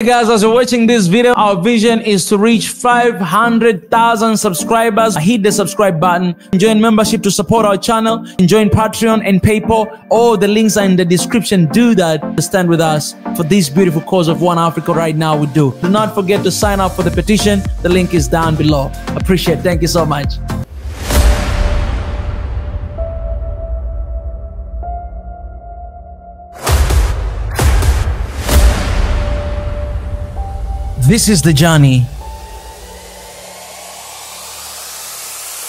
Hey guys, as you're watching this video, our vision is to reach 500,000 subscribers. Hit the subscribe button, join membership to support our channel, join Patreon and PayPal. All the links are in the description. Do that to stand with us for this beautiful cause of One Africa right now. We do not forget to sign up for the petition. The link is down below. Appreciate it. Thank you so much. This is the journey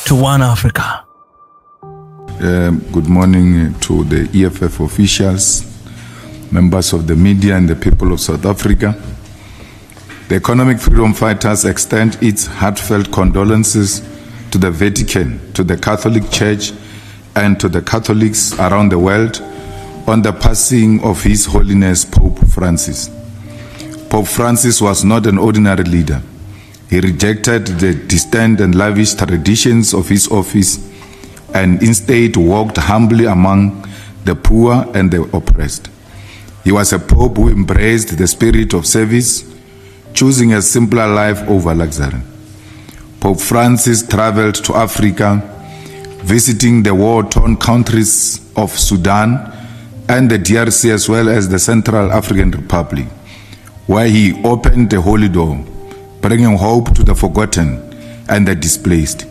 to One Africa. Good morning to the EFF officials, members of the media and the people of South Africa. The economic freedom fighters extend its heartfelt condolences to the Vatican, to the Catholic Church, and to the Catholics around the world on the passing of His Holiness Pope Francis. Pope Francis was not an ordinary leader. He rejected the distant and lavish traditions of his office and instead walked humbly among the poor and the oppressed. He was a pope who embraced the spirit of service, choosing a simpler life over luxury. Pope Francis traveled to Africa, visiting the war-torn countries of Sudan and the DRC as well as the Central African Republic, where he opened the holy door, bringing hope to the forgotten and the displaced.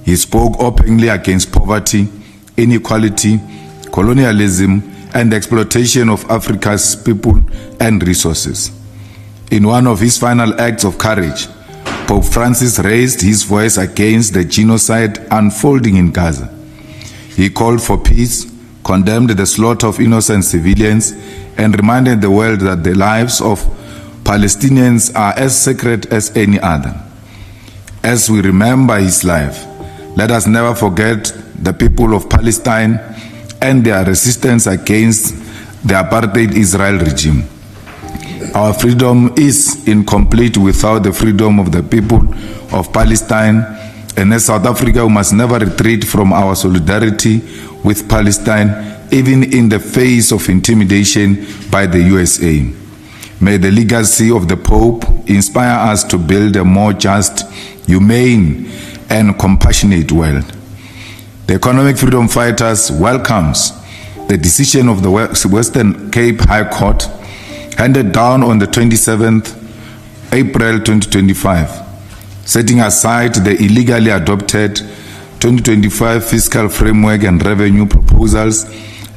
He spoke openly against poverty, inequality, colonialism, and the exploitation of Africa's people and resources. In one of his final acts of courage, Pope Francis raised his voice against the genocide unfolding in Gaza. He called for peace, condemned the slaughter of innocent civilians, and reminded the world that the lives of Palestinians are as sacred as any other. As we remember his life, let us never forget the people of Palestine and their resistance against the apartheid Israel regime. Our freedom is incomplete without the freedom of the people of Palestine, and as South Africa, we must never retreat from our solidarity with Palestine, even in the face of intimidation by the USA. May the legacy of the Pope inspire us to build a more just, humane, and compassionate world. The Economic Freedom Fighters welcomes the decision of the Western Cape High Court, handed down on the 27th April 2025, setting aside the illegally adopted 2025 fiscal framework and revenue proposals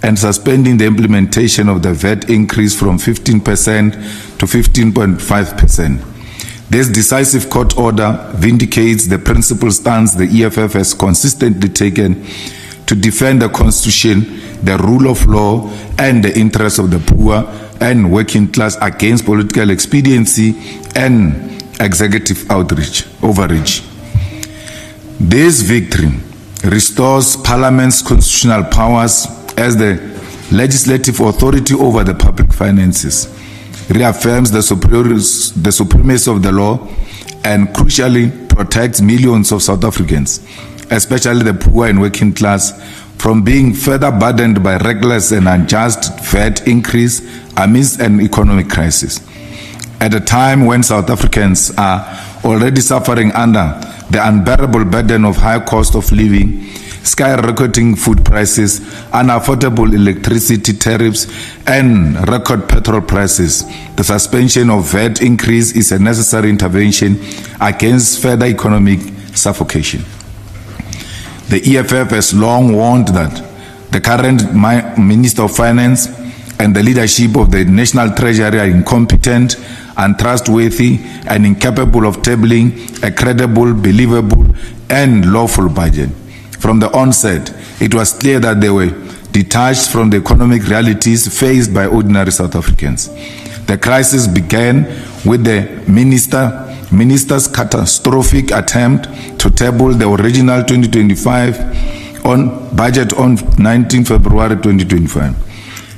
and suspending the implementation of the VAT increase from 15% to 15.5%. This decisive court order vindicates the principled stance the EFF has consistently taken to defend the Constitution, the rule of law, and the interests of the poor and working class against political expediency and executive overreach. This victory restores Parliament's constitutional powers as the legislative authority over the public finances, reaffirms the supremacy of the law, and crucially protects millions of South Africans, especially the poor and working class, from being further burdened by reckless and unjust VAT increase amidst an economic crisis. At a time when South Africans are already suffering under the unbearable burden of high cost of living, skyrocketing food prices, unaffordable electricity tariffs, and record petrol prices, the suspension of VAT increase is a necessary intervention against further economic suffocation. The EFF has long warned that the current Minister of Finance and the leadership of the National Treasury are incompetent, untrustworthy, and incapable of tabling a credible, believable, and lawful budget. From the onset, it was clear that they were detached from the economic realities faced by ordinary South Africans. The crisis began with the minister's catastrophic attempt to table the original 2025 budget on 19 February 2025.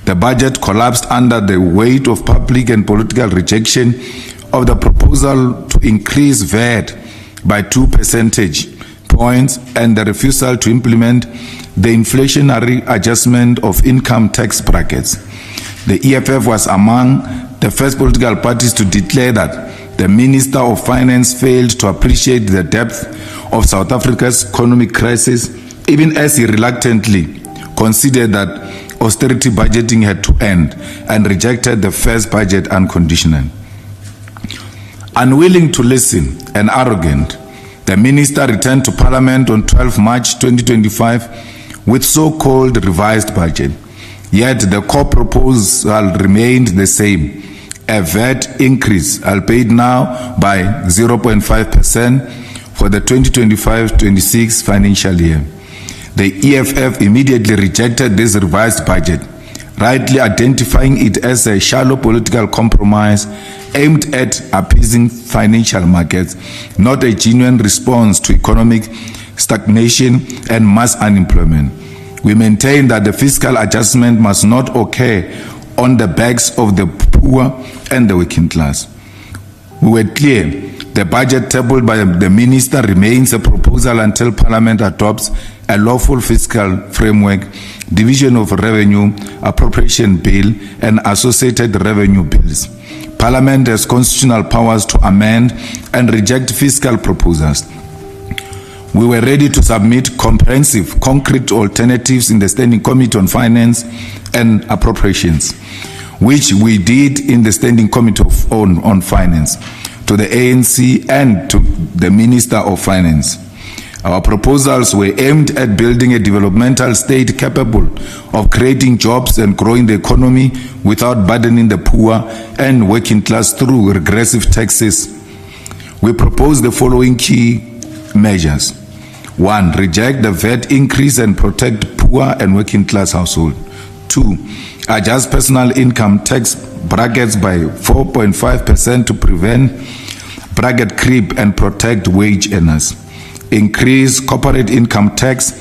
The budget collapsed under the weight of public and political rejection of the proposal to increase VAT by 2 percentage points and the refusal to implement the inflationary adjustment of income tax brackets. The EFF was among the first political parties to declare that the Minister of Finance failed to appreciate the depth of South Africa's economic crisis, even as he reluctantly considered that austerity budgeting had to end and rejected the first budget unconditionally. Unwilling to listen and arrogant, the minister returned to Parliament on 12 March 2025 with so-called revised budget. Yet the core proposal remained the same, a VAT increase, albeit now by 0.5% for the 2025-26 financial year. The EFF immediately rejected this revised budget, rightly identifying it as a shallow political compromise aimed at appeasing financial markets, not a genuine response to economic stagnation and mass unemployment. We maintain that the fiscal adjustment must not occur on the backs of the poor and the working class. We were clear, the budget tabled by the minister remains a proposal until Parliament adopts a lawful fiscal framework, division of revenue, appropriation bill, and associated revenue bills. Parliament has constitutional powers to amend and reject fiscal proposals. We were ready to submit comprehensive, concrete alternatives in the Standing Committee on Finance and Appropriations, which we did in the Standing Committee on Finance, to the ANC and to the Minister of Finance. Our proposals were aimed at building a developmental state capable of creating jobs and growing the economy without burdening the poor and working class through regressive taxes. We propose the following key measures. 1. Reject the VAT increase and protect poor and working class households. 2. Adjust personal income tax brackets by 4.5% to prevent bracket creep and protect wage earners. Increase corporate income tax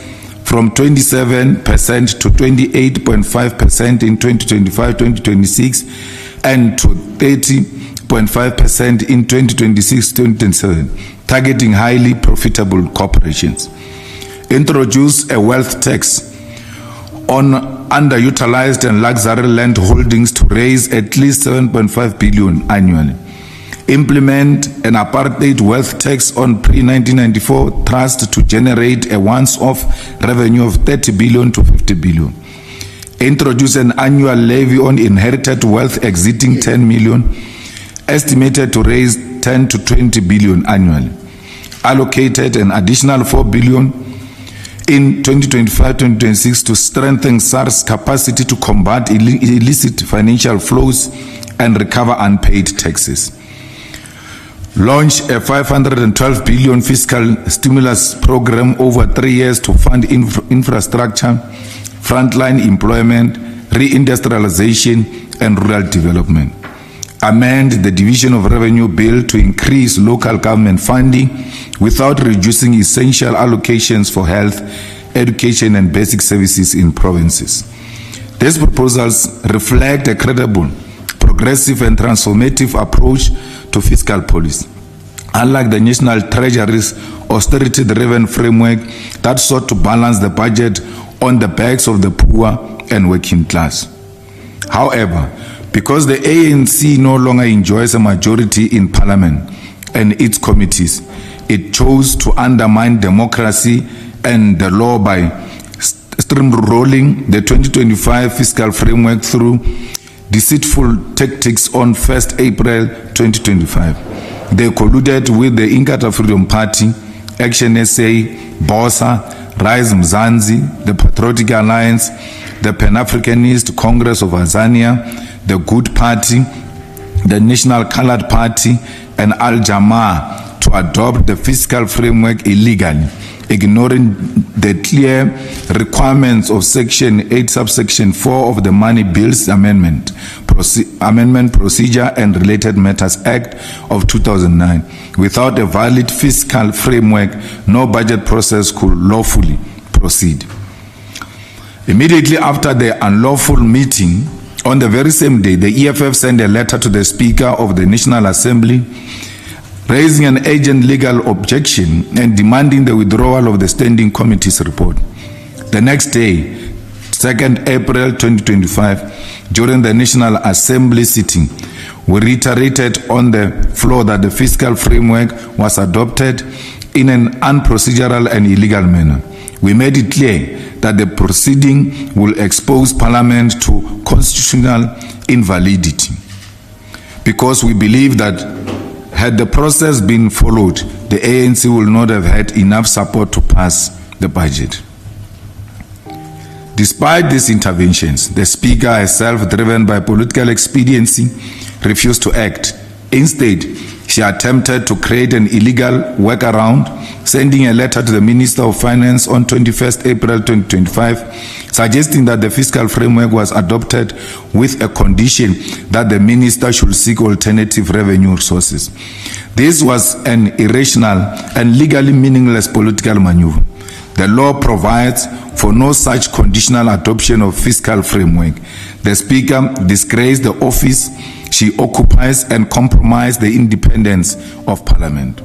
from 27% to 28.5% in 2025-2026 and to 30.5% in 2026-2027, targeting highly profitable corporations. Introduce a wealth tax on underutilized and luxury land holdings to raise at least 7.5 billion annually. Implement an apartheid wealth tax on pre-1994 trust to generate a once-off revenue of 30 billion to 50 billion. Introduce an annual levy on inherited wealth exceeding 10 million, estimated to raise 10 to 20 billion annually. Allocated an additional 4 billion in 2025-2026 to strengthen SARS capacity to combat illicit financial flows and recover unpaid taxes. Launch a 512 billion fiscal stimulus program over 3 years to fund infrastructure, frontline employment, reindustrialization, and rural development. Amend the Division of Revenue Bill to increase local government funding without reducing essential allocations for health, education, and basic services in provinces. These proposals reflect a credible, progressive, and transformative approach to fiscal policy, unlike the National Treasury's austerity-driven framework that sought to balance the budget on the backs of the poor and working class. However, because the ANC no longer enjoys a majority in Parliament and its committees, it chose to undermine democracy and the law by steamrolling the 2025 fiscal framework through deceitful tactics on 1st April 2025. They colluded with the Inkatha Freedom Party, Action SA, BOSA, Rise Mzansi, the Patriotic Alliance, the Pan-Africanist Congress of Azania, the Good Party, the National Colored Party, and Al-Jamaa to adopt the fiscal framework illegally, ignoring the clear requirements of Section 8, Subsection 4 of the Money Bills Amendment Procedure and Related Matters Act of 2009. Without a valid fiscal framework, no budget process could lawfully proceed. Immediately after the unlawful meeting, on the very same day, the EFF sent a letter to the Speaker of the National Assembly raising an urgent legal objection and demanding the withdrawal of the Standing Committee's report. The next day, 2nd April 2025, during the National Assembly sitting, We reiterated on the floor that the fiscal framework was adopted in an unprocedural and illegal manner. We made it clear that the proceeding will expose Parliament to constitutional invalidity, because we believe that had the process been followed, the ANC will not have had enough support to pass the budget. Despite these interventions, the Speaker, herself driven by political expediency, refused to act. Instead, she attempted to create an illegal workaround, sending a letter to the Minister of Finance on 21st April 2025, suggesting that the fiscal framework was adopted with a condition that the minister should seek alternative revenue sources. This was an irrational and legally meaningless political maneuver. The law provides for no such conditional adoption of fiscal framework. The Speaker disgraced the office she occupies and compromised the independence of Parliament.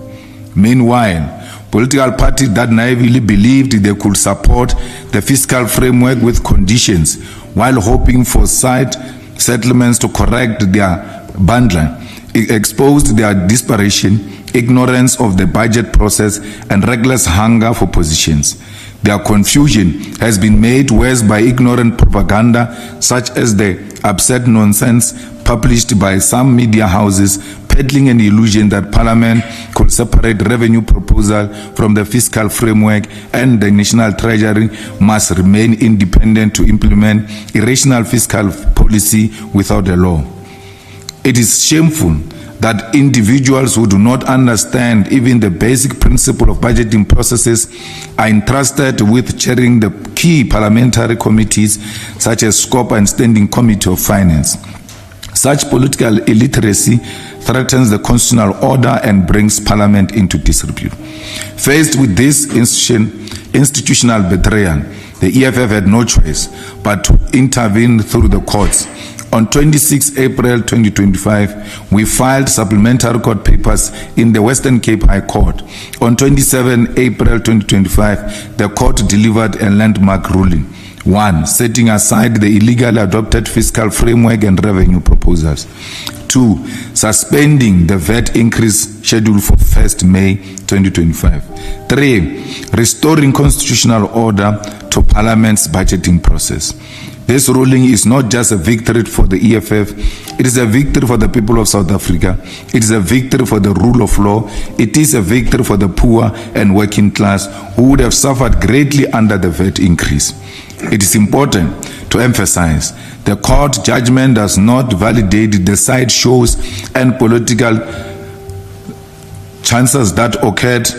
Meanwhile, political parties that naively believed they could support the fiscal framework with conditions while hoping for side settlements to correct their bundling, exposed their desperation, ignorance of the budget process, and reckless hunger for positions. Their confusion has been made worse by ignorant propaganda such as the absurd nonsense published by some media houses, peddling an illusion that Parliament could separate revenue proposal from the fiscal framework and the National Treasury must remain independent to implement irrational fiscal policy without a law. It is shameful that individuals who do not understand even the basic principle of budgeting processes are entrusted with chairing the key parliamentary committees such as Scope and Standing Committee of Finance. Such political illiteracy threatens the constitutional order and brings Parliament into disrepute. Faced with this institutional betrayal, the EFF had no choice but to intervene through the courts. On 26 April 2025, we filed supplementary court papers in the Western Cape High Court. On 27 April 2025, the court delivered a landmark ruling. 1. Setting aside the illegally adopted fiscal framework and revenue proposals. 2. Suspending the VAT increase scheduled for 1st May 2025. 3. Restoring constitutional order to Parliament's budgeting process. This ruling is not just a victory for the EFF, it is a victory for the people of South Africa. It is a victory for the rule of law. It is a victory for the poor and working class who would have suffered greatly under the VAT increase. It is important to emphasize the court judgment does not validate the sideshows and political chances that occurred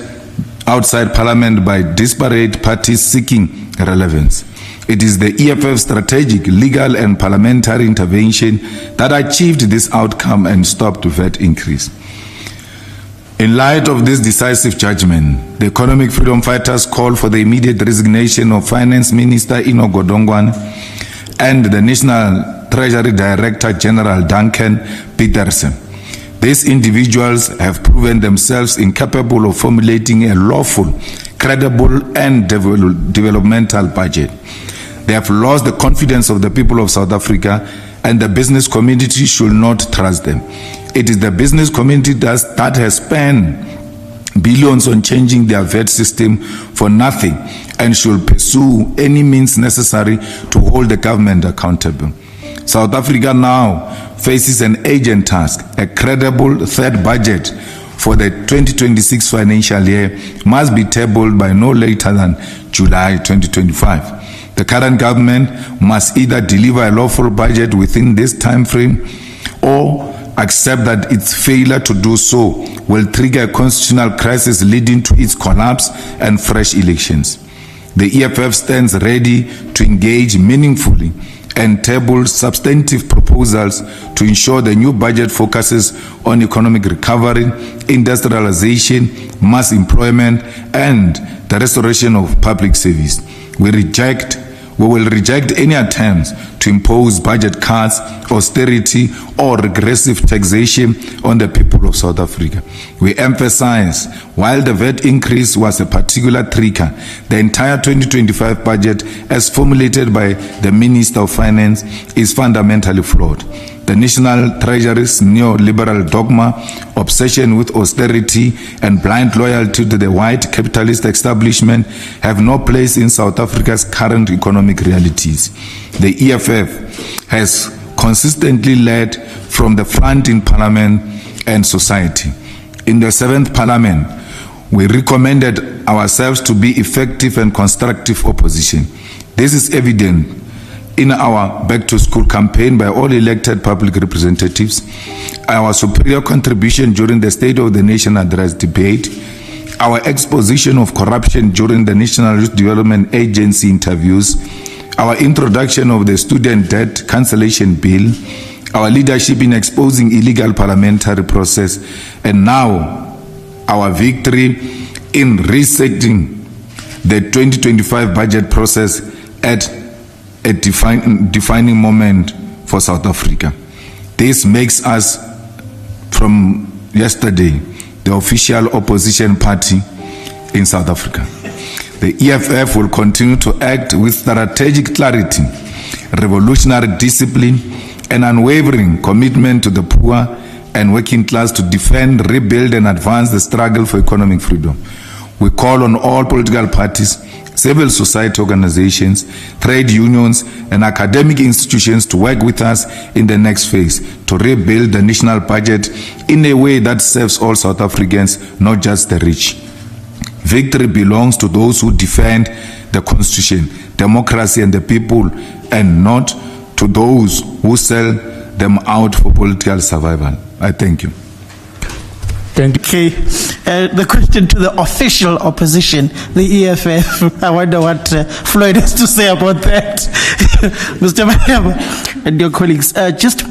outside Parliament by disparate parties seeking relevance. It is the EFF's strategic, legal and parliamentary intervention that achieved this outcome and stopped the VAT increase. In light of this decisive judgment, the Economic Freedom Fighters call for the immediate resignation of Finance Minister Ino Godongwana and the National Treasury Director General Duncan Peterson. These individuals have proven themselves incapable of formulating a lawful, credible and developmental budget. They have lost the confidence of the people of South Africa, and the business community should not trust them. It is the business community that has spent billions on changing their VAT system for nothing and should pursue any means necessary to hold the government accountable. South Africa now faces an urgent task. A credible third budget for the 2026 financial year must be tabled by no later than July 2025. The current government must either deliver a lawful budget within this time frame or accept that its failure to do so will trigger a constitutional crisis leading to its collapse and fresh elections. The EFF stands ready to engage meaningfully and table substantive proposals to ensure the new budget focuses on economic recovery, industrialization, mass employment, and the restoration of public service. We will reject any attempts to impose budget cuts, austerity, or regressive taxation on the people of South Africa. We emphasize, while the VAT increase was a particular trigger, the entire 2025 budget, as formulated by the Minister of Finance, is fundamentally flawed. The National Treasury's neoliberal dogma, obsession with austerity, and blind loyalty to the white capitalist establishment have no place in South Africa's current economic realities. The EFF has consistently led from the front in Parliament and society. In the 7th Parliament, we recommended ourselves to be effective and constructive opposition. This is evident in our Back to School campaign by all elected public representatives, our superior contribution during the State of the Nation Address debate, our exposition of corruption during the National Youth Development Agency interviews, our introduction of the Student Debt Cancellation Bill, our leadership in exposing illegal parliamentary process, and now our victory in resetting the 2025 budget process at a defining moment for South Africa. This makes us, from yesterday, the official opposition party in South Africa. The EFF will continue to act with strategic clarity, revolutionary discipline, and unwavering commitment to the poor and working class to defend, rebuild, and advance the struggle for economic freedom. We call on all political parties, civil society organizations, trade unions, and academic institutions to work with us in the next phase to rebuild the national budget in a way that serves all South Africans, not just the rich. Victory belongs to those who defend the Constitution, democracy, and the people, and not to those who sell them out for political survival. I thank you. Thank you. Okay. The question to the official opposition, the EFF. I wonder what Floyd has to say about that. Mr. Malema and your colleagues, just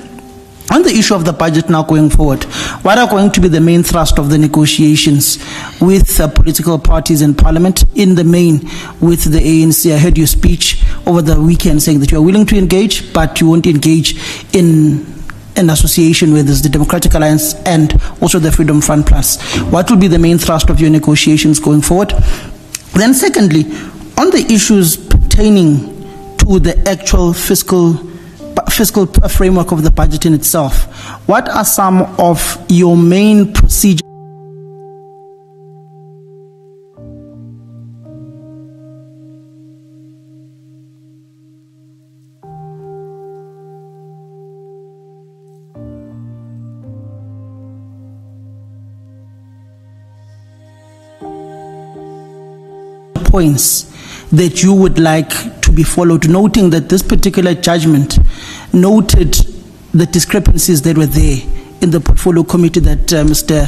on the issue of the budget now going forward, what are going to be the main thrust of the negotiations with political parties in Parliament, in the main with the ANC? I heard your speech over the weekend saying that you are willing to engage, but you won't engage in an association with the Democratic Alliance and also the Freedom Front Plus. What will be the main thrust of your negotiations going forward? Then secondly, on the issues pertaining to the actual fiscal framework of the budget in itself, what are some of your main procedures points that you would like to be followed, noting that this particular judgment noted the discrepancies that were there in the portfolio committee that Mr.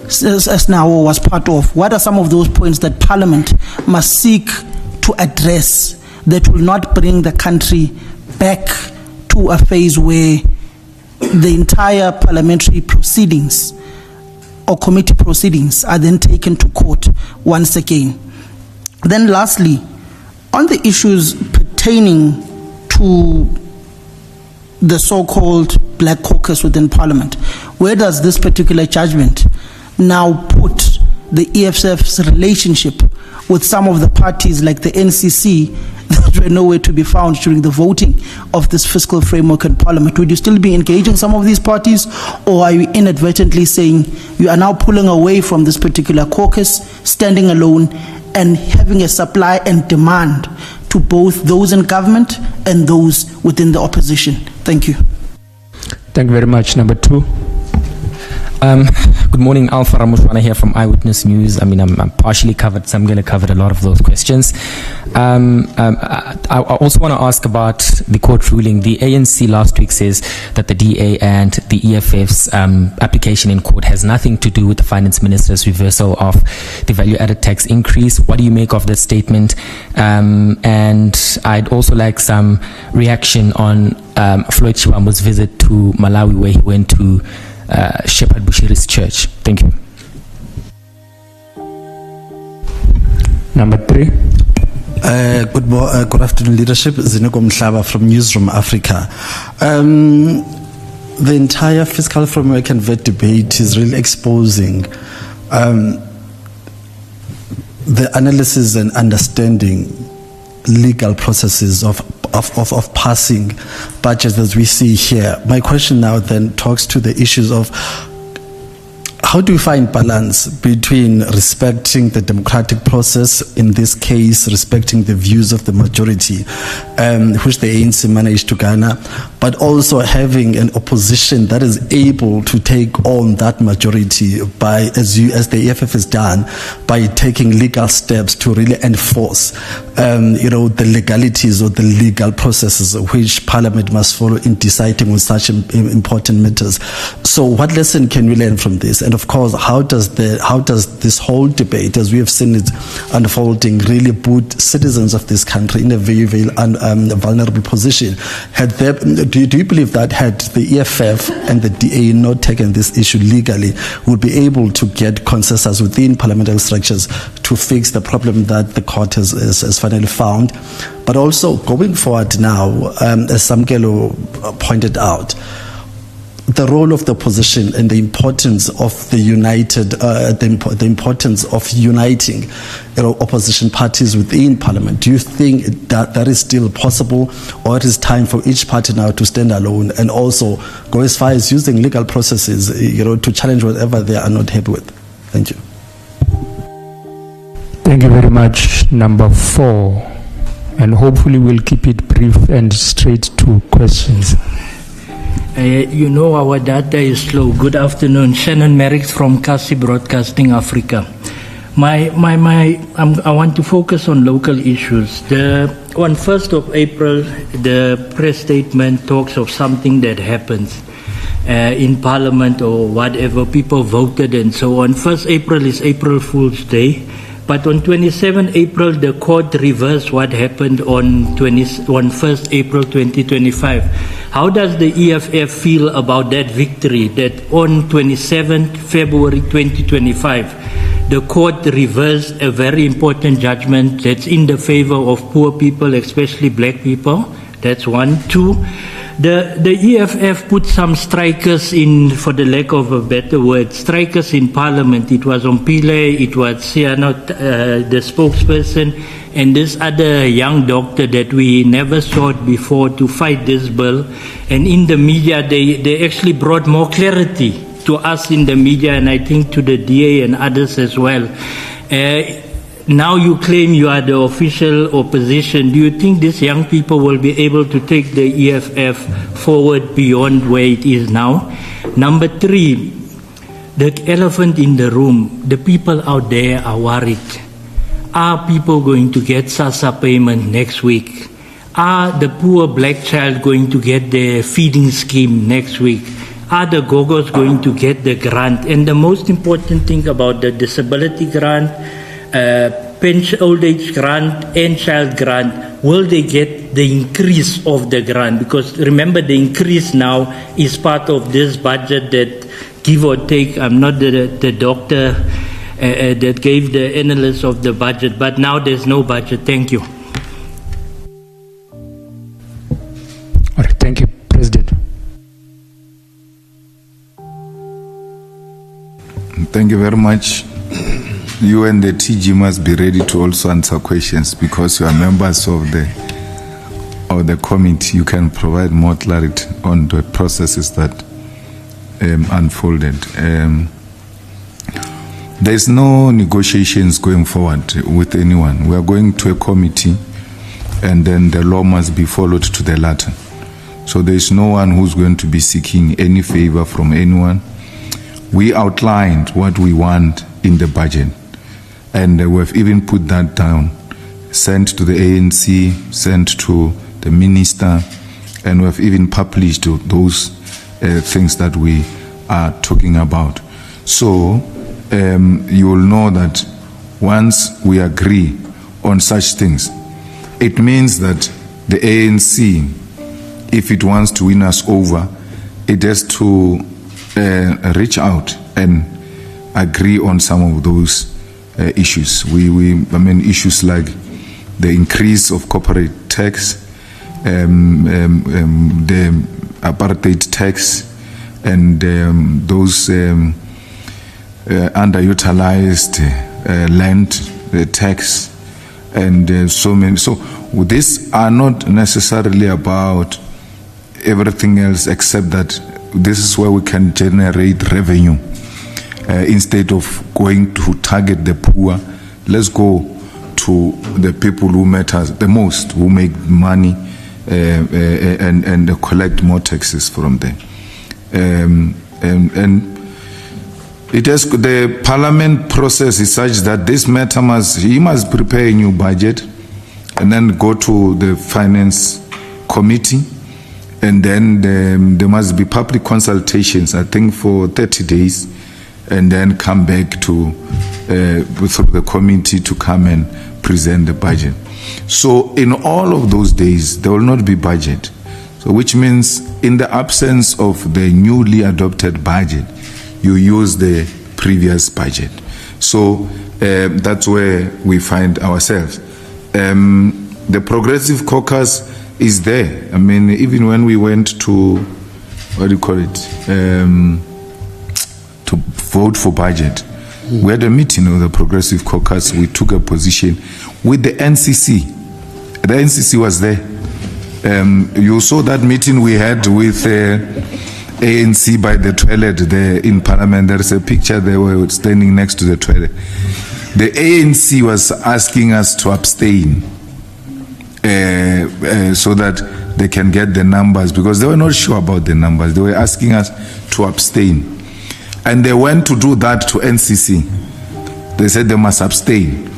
SNOA was part of? What are some of those points that Parliament must seek to address that will not bring the country back to a phase where the entire parliamentary proceedings or committee proceedings are then taken to court once again? Then lastly, on the issues pertaining to the so-called Black Caucus within Parliament, where does this particular judgment now put the EFF's relationship with some of the parties like the NCC that were nowhere to be found during the voting of this fiscal framework in Parliament? Would you still be engaging some of these parties, or are you inadvertently saying you are now pulling away from this particular caucus, standing alone, and having a supply and demand to both those in government and those within the opposition? Thank you. Thank you very much. Number two. Good morning, Alpha Ramushwana here from Eyewitness News. I mean, I'm partially covered, so I'm going to cover a lot of those questions. I also want to ask about the court ruling. The ANC last week says that the DA and the EFF's application in court has nothing to do with the Finance Minister's reversal of the value-added tax increase. What do you make of that statement? And I'd also like some reaction on Floyd Chiwambo's visit to Malawi, where he went to Shepherd Bushiri's church. Thank you. Number three. Good afternoon, leadership. Zinoko Mhlaba from Newsroom Africa. The entire fiscal framework and VAT debate is really exposing the analysis and understanding legal processes of passing budgets as we see here. My question now then talks to the issues of how do we find balance between respecting the democratic process, in this case, respecting the views of the majority, which the ANC managed to garner, but also having an opposition that is able to take on that majority by, as the EFF has done, by taking legal steps to really enforce, the legalities or the legal processes which Parliament must follow in deciding on such important matters. So, what lesson can we learn from this? And of course, how does this whole debate, as we have seen it unfolding, really put citizens of this country in a very, very vulnerable position? Do you believe that had the EFF and the DA not taken this issue legally, would be able to get consensus within parliamentary structures to fix the problem that the court has finally found? But also going forward now, as Samkelo pointed out, the role of the opposition and the importance of the importance of uniting opposition parties within Parliament. Do you think that is still possible, or it is time for each party now to stand alone and also go as far as using legal processes to challenge whatever they are not happy with? Thank you. Thank you very much. Number 4, and hopefully we'll keep it brief and straight to questions. Our data is slow. Good afternoon. Shannon Merrick from Kasi Broadcasting Africa. I want to focus on local issues. On 1st of April, the press statement talks of something that happens in Parliament or whatever. People voted and so on. 1st April is April Fool's Day. But on 27 April, the court reversed what happened on 1st April 2025. How does the EFF feel about that victory, that on 27th February 2025, the court reversed a very important judgment that's in the favor of poor people, especially black people? That's 1. 2, the EFF put some strikers in, for the lack of a better word, strikers in Parliament. It was Ompile, it was Siano, the spokesperson, and this other young doctor that we never saw before to fight this bill. And in the media, they actually brought more clarity to us in the media, and I think to the DA and others as well. Now you claim you are the official opposition. Do you think these young people will be able to take the EFF forward beyond where it is now? Number 3, the elephant in the room. The people out there are worried. Are people going to get SASSA payment next week? Are the poor black child going to get their feeding scheme next week? Are the Gogos going to get the grant? And the most important thing about the disability grant, pension, old age grant and child grant, will they get the increase of the grant? Because remember, the increase now is part of this budget that, give or take, I'm not the doctor that gave the analysis of the budget, but now there's no budget. Thank you. All right, thank you, President. Thank you very much. You and the TG must be ready to also answer questions, because you are members of the committee. You can provide more clarity on the processes that unfolded. There's no negotiations going forward with anyone. We are going to a committee, and then the law must be followed to the letter. So there's no one who's going to be seeking any favor from anyone. We outlined what we want in the budget, and we've even put that down, sent to the ANC, sent to the minister, and we've even published those things that we are talking about. So you will know that once we agree on such things, it means that the ANC, if it wants to win us over, it has to reach out and agree on some of those issues. I mean, issues like the increase of corporate tax, the apartheid tax, and those underutilized land tax, and so many. So these are not necessarily about everything else, except that this is where we can generate revenue. Instead of going to target the poor, let's go to the people who matter the most, who make money, and collect more taxes from them. And it has, the parliament process is such that this matter he must prepare a new budget and then go to the finance committee, and then there must be public consultations, I think for 30 days, and then come back to through the committee to come and present the budget. So in all of those days, there will not be budget. So which means in the absence of the newly adopted budget, you use the previous budget. So that's where we find ourselves. The Progressive Caucus is there. I mean, even when we went to, what do you call it, to vote for budget, we had a meeting of the Progressive Caucus. We took a position with the NCC. The NCC was there. You saw that meeting we had with ANC by the toilet there in Parliament. There is a picture they were standing next to the toilet. The ANC was asking us to abstain so that they can get the numbers, because they were not sure about the numbers. They were asking us to abstain. And they went to do that to NCC. They said they must abstain.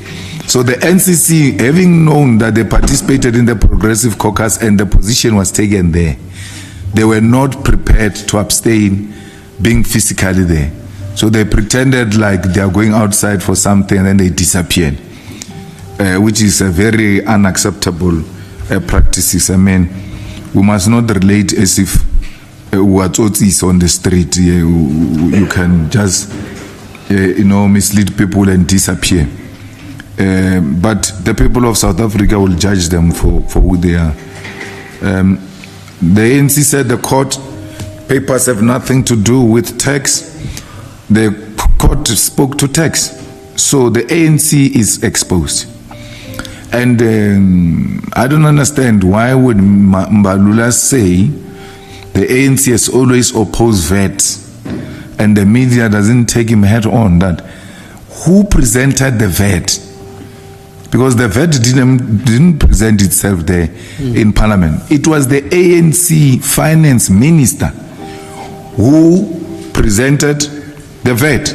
So the NCC, having known that they participated in the Progressive Caucus and the position was taken there, they were not prepared to abstain being physically there. So they pretended like they are going outside for something and then they disappeared, which is a very unacceptable practices. I mean, we must not relate as if what is on the street. You can just, mislead people and disappear. But the people of South Africa will judge them for who they are. The ANC said the court papers have nothing to do with tax. The court spoke to tax. So the ANC is exposed. And I don't understand, why would Mbalula say the ANC has always opposed VAT and the media doesn't take him head on? That who presented the VAT? Because the VAT didn't present itself there in Parliament. It was the ANC finance minister who presented the VAT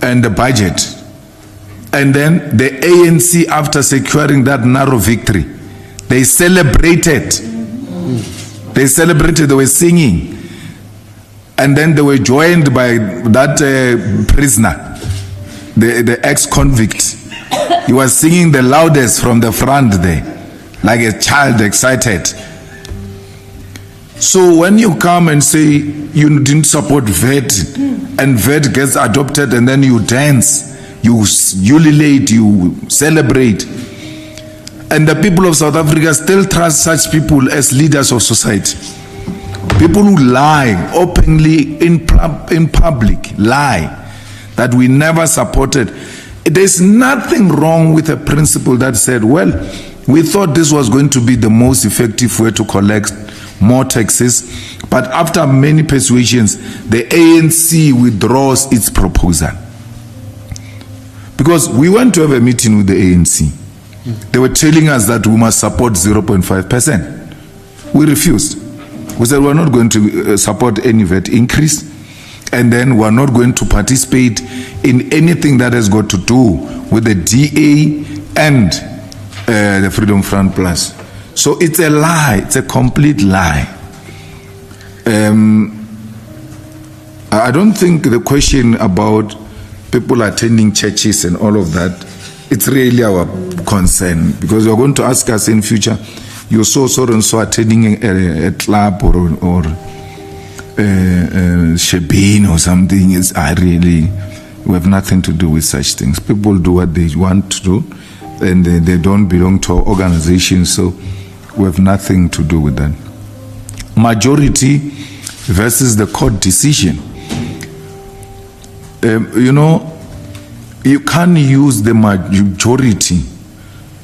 and the budget. And then the ANC, after securing that narrow victory, they celebrated. They celebrated, they were singing. And then they were joined by that prisoner, the ex-convict. He was singing the loudest from the front there, like a child excited. So when you come and say you didn't support VAT, and VAT gets adopted, and then you dance, you ululate, you celebrate, and the people of South Africa still trust such people as leaders of society. People who lie openly in public, lie that we never supported. There's nothing wrong with a principle that said, well, we thought this was going to be the most effective way to collect more taxes, but after many persuasions, the ANC withdraws its proposal. Because we went to have a meeting with the ANC. They were telling us that we must support 0.5%. We refused. We said we're not going to support any VAT increase, and then we're not going to participate in anything that has got to do with the DA and the Freedom Front Plus. So it's a lie. It's a complete lie. I don't think the question about people attending churches and all of that, it's really our concern, because you're going to ask us in future, you saw so and so attending a club or shebeen or something. We have nothing to do with such things. People do what they want to do, and they don't belong to our organization, so we have nothing to do with that. Majority versus the court decision. You know, you can't use the majority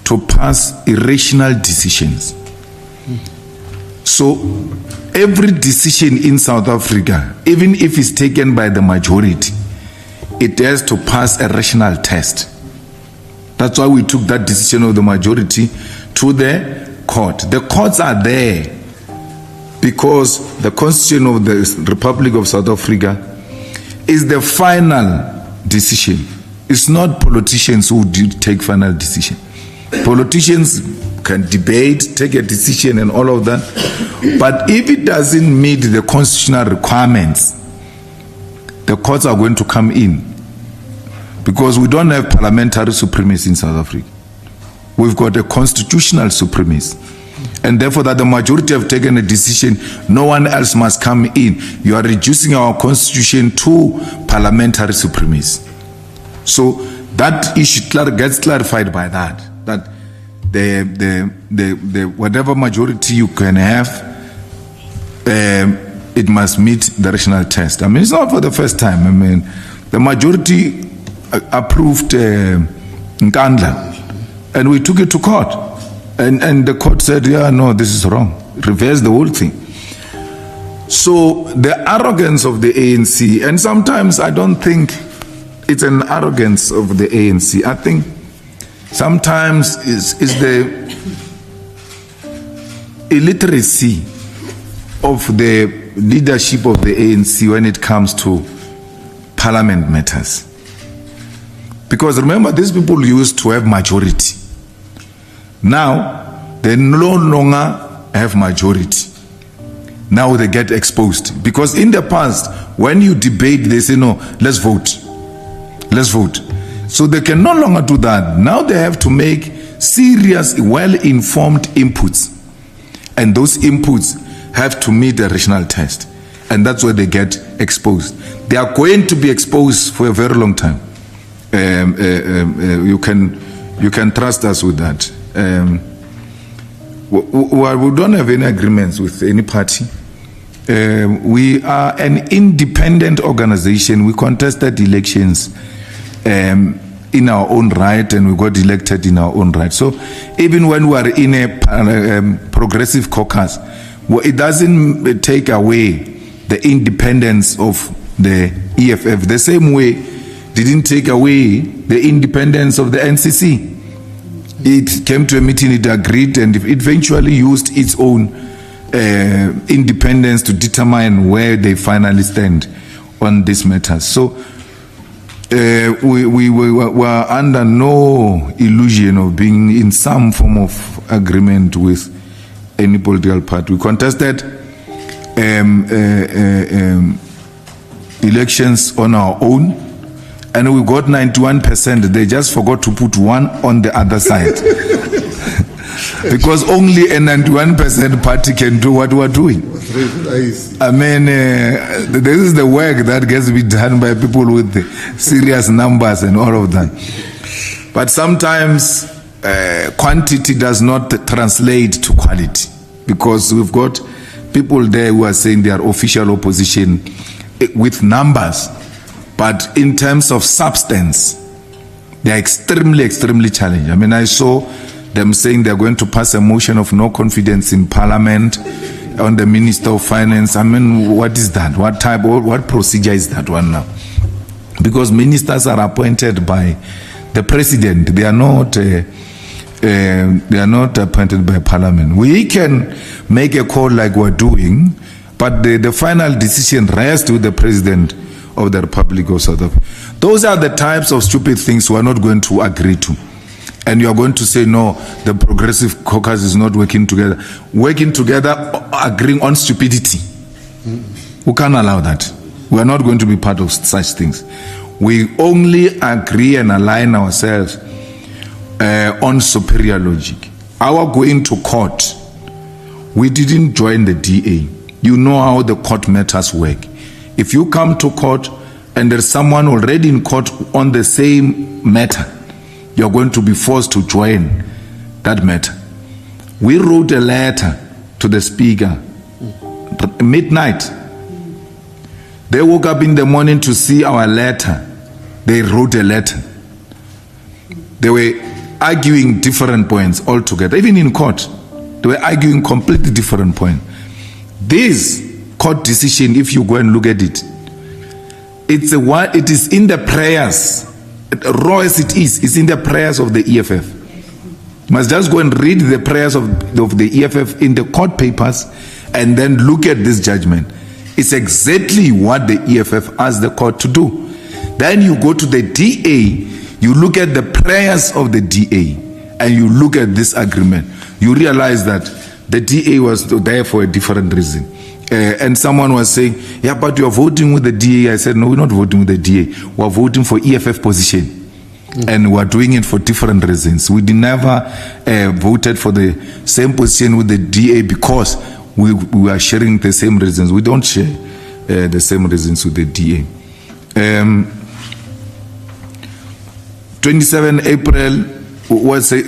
to pass irrational decisions. So every decision in South Africa, even if it's taken by the majority, it has to pass a rational test. That's why we took that decision of the majority to the court. The courts are there because the Constitution of the Republic of South Africa is the final decision. It's not politicians who take final decision. Politicians can debate, take a decision and all of that. But if it doesn't meet the constitutional requirements, the courts are going to come in. Because we don't have parliamentary supremacy in South Africa. We've got a constitutional supremacy. And therefore that the majority have taken a decision, no one else must come in. You are reducing our constitution to parliamentary supremacy. So that issue gets clarified by that the whatever majority you can have, it must meet the rational test. I mean, it's not for the first time. I mean, the majority approved Nkandla, and we took it to court, and the court said, yeah, no, this is wrong, reversed the whole thing. So the arrogance of the ANC, and sometimes I don't think it's an arrogance of the ANC. I think sometimes is the illiteracy of the leadership of the ANC when it comes to parliament matters. Because remember, these people used to have majority. Now, they no longer have majority. Now they get exposed. Because in the past, when you debate, they say, no, let's vote. Let's vote. So they can no longer do that. Now they have to make serious, well-informed inputs. And those inputs have to meet the rational test. And that's where they get exposed. They are going to be exposed for a very long time. You can trust us with that. We don't have any agreements with any party. We are an independent organization. We contested elections in our own right, and we got elected in our own right. So even when we are in a progressive caucus, well, it doesn't take away the independence of the EFF. The same way didn't take away the independence of the NCC. It came to a meeting, it agreed, and it eventually used its own independence to determine where they finally stand on these matters. So we were under no illusion of being in some form of agreement with any political party. We contested elections on our own, and we got 91%. They just forgot to put one on the other side. Because only a 91% party can do what we're doing. I mean, this is the work that gets to be done by people with the serious numbers and all of that. But sometimes quantity does not translate to quality, because we've got people there who are saying they are official opposition with numbers, but in terms of substance, they are extremely, extremely challenging. I mean, I saw them saying they're going to pass a motion of no confidence in Parliament on the Minister of Finance. I mean, what is that? What procedure is that one now? Because ministers are appointed by the President. They are not appointed by Parliament. We can make a call like we're doing, but the final decision rests with the President of the Republic of South Africa. Those are the types of stupid things we are not going to agree to. And you are going to say, no, the Progressive Caucus is not working together. Working together, agreeing on stupidity. We can't allow that. We are not going to be part of such things. We only agree and align ourselves on superior logic. Our going to court, we didn't join the DA. You know how the court matters work. If you come to court and there's someone already in court on the same matter, you're going to be forced to join that matter. We wrote a letter to the speaker, midnight. They woke up in the morning to see our letter. They wrote a letter. They were arguing different points altogether. Even in court, they were arguing completely different points. This court decision, if you go and look at it, it is in the prayers, raw as it is, it's in the prayers of the EFF. You must just go and read the prayers of the EFF in the court papers and then look at this judgment. It's exactly what the EFF asked the court to do. Then you go to the DA, you look at the prayers of the DA, and you look at this agreement. You realize that the DA was there for a different reason. And someone was saying, yeah, but you are voting with the DA. I said, no, we're not voting with the DA. We're voting for EFF position. And we're doing it for different reasons. We never voted for the same position with the DA because we are sharing the same reasons. We don't share the same reasons with the DA. 27 April was a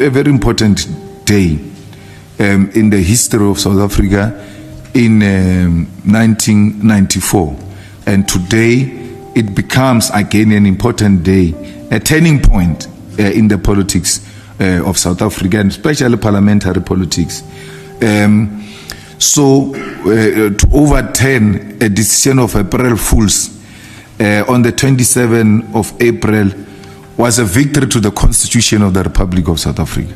very important day in the history of South Africa in 1994. And today it becomes again an important day, a turning point in the politics of South Africa, and especially parliamentary politics. To overturn a decision of April Fools on the 27th of April was a victory to the Constitution of the Republic of South Africa.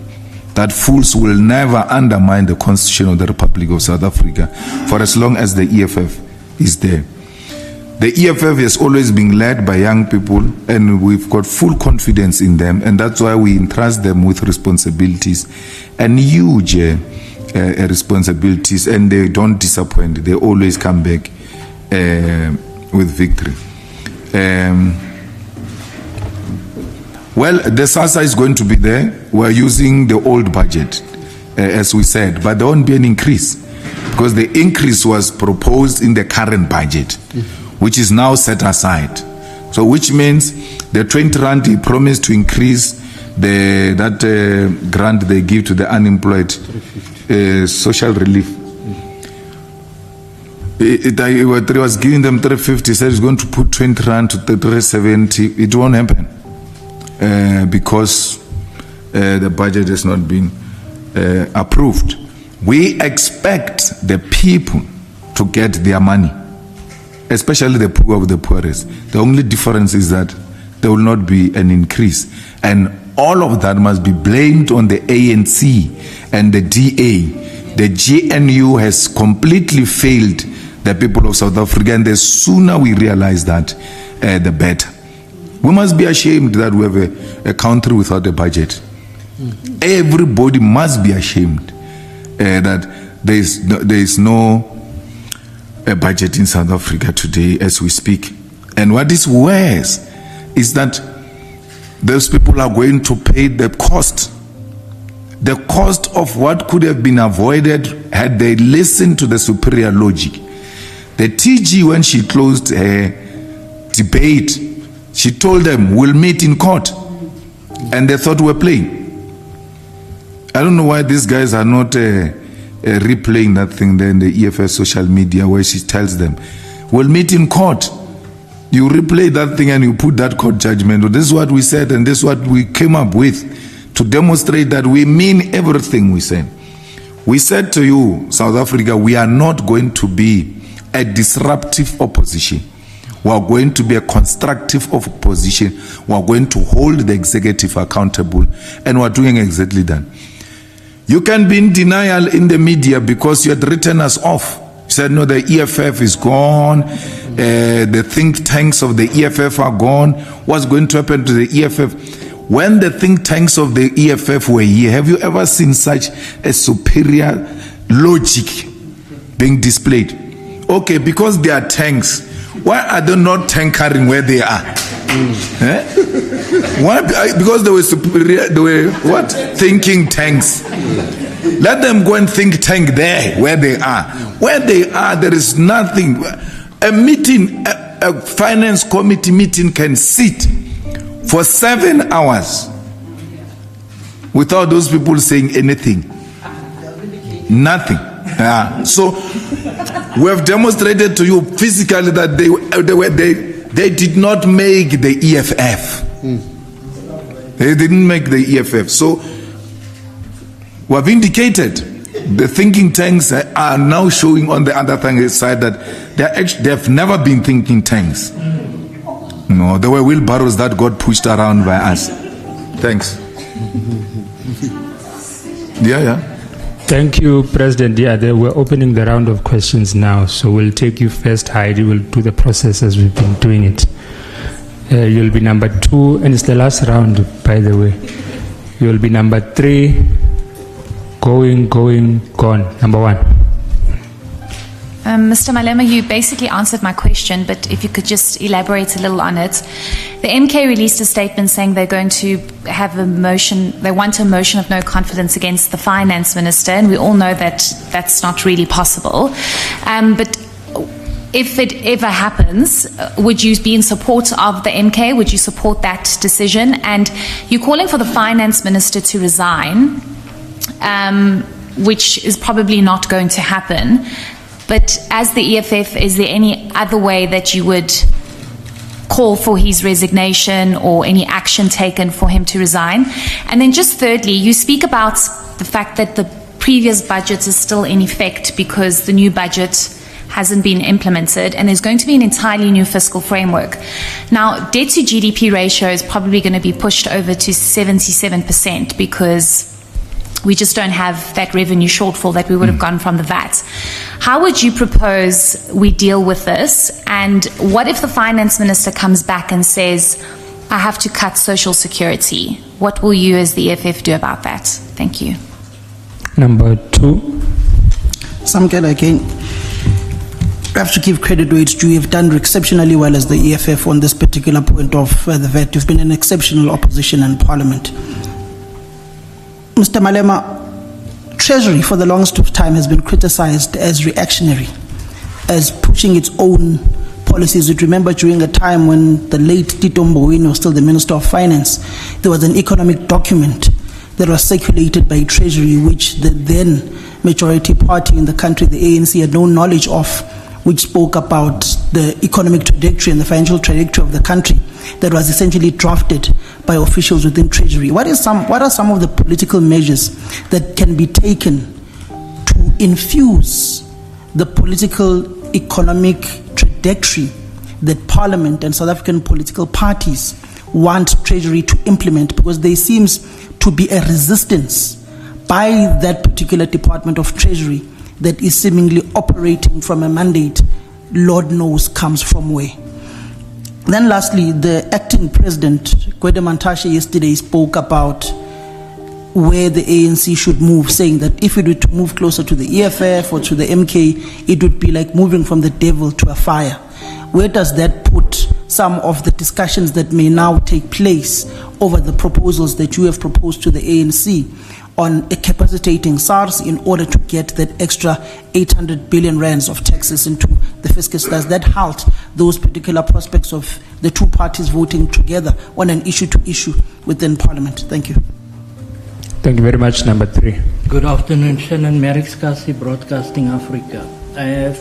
That fools will never undermine the Constitution of the Republic of South Africa for as long as the EFF is there. The EFF has always been led by young people, and we've got full confidence in them, and that's why we entrust them with responsibilities and huge responsibilities, and they don't disappoint. They always come back with victory. Well, the SASSA is going to be there. We're using the old budget, as we said, but there won't be an increase because the increase was proposed in the current budget, which is now set aside. So which means the 20 rand he promised to increase that grant they give to the unemployed, social relief. It was giving them 350, said it's going to put 20 rand to 370. It won't happen. Because the budget has not been approved. We expect the people to get their money, especially the poor of the poorest. The only difference is that there will not be an increase, and all of that must be blamed on the ANC and the DA. The GNU has completely failed the people of South Africa, and the sooner we realize that, the better. We must be ashamed that we have a country without a budget. Everybody must be ashamed that there is no budget in South Africa today as we speak. And what is worse is that those people are going to pay the cost. The cost of what could have been avoided had they listened to the superior logic. The TG, when she closed her debate, she told them, we'll meet in court. And they thought we were playing. I don't know why these guys are not replaying that thing there in the EFF social media where she tells them, we'll meet in court. You replay that thing and you put that court judgment. This is what we said and this is what we came up with to demonstrate that we mean everything we said. We said to you, South Africa, we are not going to be a disruptive opposition. We are going to be a constructive opposition. We are going to hold the executive accountable, and we are doing exactly that. You can be in denial in the media because you had written us off. You said, no, the EFF is gone. The think tanks of the EFF are gone. What's going to happen to the EFF? When the think tanks of the EFF were here, have you ever seen such a superior logic being displayed? Okay, because they are tanks, why are they not tankering where they are? Why? Because they were superior, they were what? Thinking tanks. Let them go and think tank there where they are. Where they are, there is nothing. A meeting, a finance committee meeting can sit for 7 hours without those people saying anything. Nothing. So we have demonstrated to you physically that they did not make the EFF. They didn't make the EFF. So we have indicated the thinking tanks are now showing on the other side that they have never been thinking tanks. No, they were wheelbarrows that got pushed around by us. Thanks. Yeah. Thank you, President. Yeah, we're opening the round of questions now, so we'll take you first, Heidi. We'll do the process as we've been doing it. You'll be number 2, and it's the last round, by the way. You'll be number 3. Going, gone. Number 1. Mr. Malema, you basically answered my question, but if you could just elaborate a little on it. The MK released a statement saying they're going to have a motion, they want a motion of no confidence against the finance minister, and we all know that that's not really possible. But if it ever happens, would you be in support of the MK? Would you support that decision? And you're calling for the finance minister to resign, which is probably not going to happen. But as the EFF, is there any other way that you would call for his resignation or any action taken for him to resign? And then just thirdly, you speak about the fact that the previous budget is still in effect because the new budget hasn't been implemented, and there's going to be an entirely new fiscal framework. Now, debt to GDP ratio is probably going to be pushed over to 77% because we just don't have that revenue shortfall that we would have gotten from the VAT. How would you propose we deal with this? And what if the finance minister comes back and says, I have to cut social security? What will you as the EFF do about that? Thank you. Number 2. Samkela again. I have to give credit where it's due. You've done exceptionally well as the EFF on this particular point of the VAT. You've been an exceptional opposition in Parliament. Mr. Malema, Treasury for the longest of time has been criticized as reactionary, as pushing its own policies. You remember during a time when the late Tito Mboweni was still the Minister of Finance, there was an economic document that was circulated by Treasury, which the then majority party in the country, the ANC, had no knowledge of, which spoke about the economic trajectory and the financial trajectory of the country, that was essentially drafted by officials within Treasury. What are some of the political measures that can be taken to infuse the political economic trajectory that Parliament and South African political parties want Treasury to implement? Because there seems to be a resistance by that particular Department of Treasury that is seemingly operating from a mandate Lord knows comes from where. Then lastly, the acting president, Gwede Mantashe, yesterday spoke about where the ANC should move, saying that if it were to move closer to the EFF or to the MK, it would be like moving from the devil to a fire. Where does that put some of the discussions that may now take place over the proposals that you have proposed to the ANC on capacitating SARS in order to get that extra 800 billion rands of taxes into the fiscus? Does that halt those particular prospects of the two parties voting together on an issue-to-issue within Parliament? Thank you. Thank you very much. Number 3. Good afternoon, Shannon Merrick's Kasi Broadcasting Africa.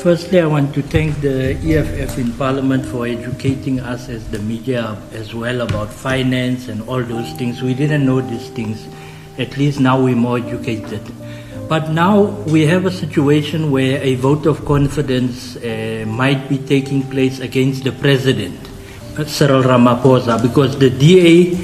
Firstly, I want to thank the EFF in Parliament for educating us as the media as well about finance and all those things. We didn't know these things. At least now we're more educated. But now we have a situation where a vote of confidence might be taking place against the President, Cyril Ramaphosa, because the DA